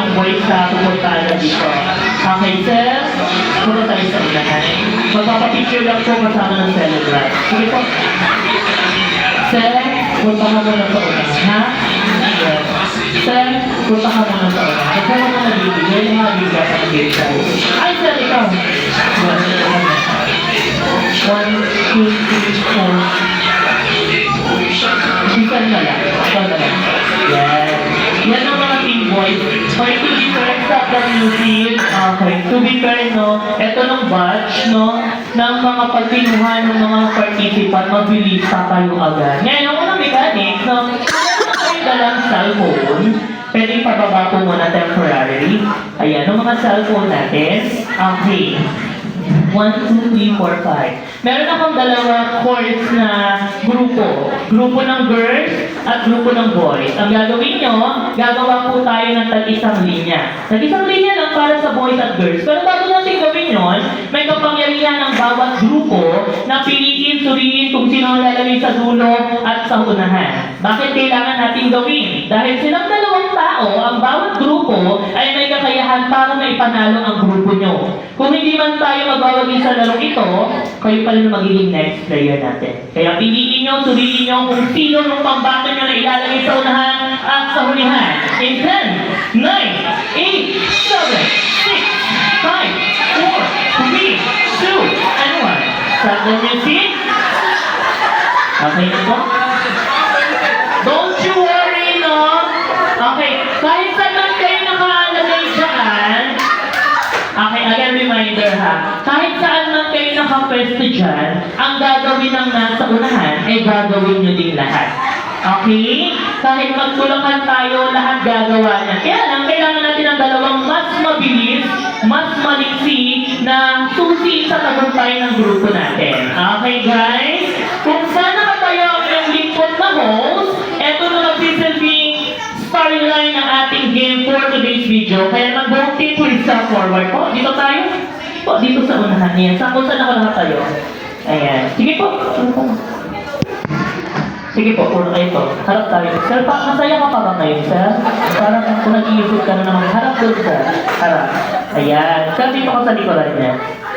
yung boys sa pupuntaan na dito. Okay, sir? Punta tayo sa unahan. Magpapapicture lang po kasama ng celebrant. Sige po. Sir, punta ka muna sa unahan, ha? Yes. Sir, punta ka muna sa unahan. Ito mo muna dito. Yan yung mga biga sa gate tayo. Ay, sir, ikaw. 1, 2, 3, 4. Bisan na lang. Ikaw na lang. Yes. Yan ang mga team boys. For to be fair sa the music, okay, to be fair, no, ito ng batch, no, ng mga pagpinuhan ng mga participant, mabilis pa kayo agad. Ngayon, yung mga mechanics, no, kung kayo dalang cellphone, pwedeng pababa po muna temporarily. Ayan, yung mga cellphone natin. Okay. 1, 2, 3, 4, 5. Meron akong dalawa course na grupo. Grupo ng girls at grupo ng boys. Ang gagawin nyo, gagawa po tayo ng tag-isang linya. Tag-isang linya lang para sa boys at girls. Pero bago natin gawin yun, may kapangyarihan ng bawat grupo na piliin, suriin kung sino ang lalagay sa dulo at sa unahan. Bakit kailangan natin gawin? Dahil silang dalawang tao, ang bawat grupo ay may kakayahan para maipanalo ang grupo nyo. Kung hindi man tayo magbawagi sa laro ito, kayo pala na magiging next player natin. Kaya piliin nyo, suriin nyo kung sino ng pambato nyo na ilalagay sa unahan at sa hulihan. In 10, 9, 8, 7, 6, 5, 4, 3, 2, and 1. Stop the music. Okay na po? Don't you worry, no? Okay, kahit saan lang kayo nakalagay dyan, okay, again reminder ha, kahit saan lang kayo nakapwesto dyan, ang gagawin ng nasa unahan ay gagawin nyo din lahat. Okay? Kahit magtulakan tayo, lahat gagawa niya. Kaya lang, kailangan natin ang dalawang mas mabilis, mas maliksi na susi sa tagumpay ng grupo natin. Okay guys? Kung sana ka tayo ang iyong lingkod na host, eto na magsisilbing storyline ng ating game for today's video. Kaya mag-vote please sa forward po. Dito tayo. Po, dito sa unahan niya. Saan ko saan ako lahat tayo? Ayan. Sige po. Sige po, puro kayo po. Harap tayo. Sir, masaya ka pa ba ngayon, sir? Parang kung nag-iisip ka na naman, harap doon, sir. Harap. Ayan. Sir, dito ko sa likuran niya.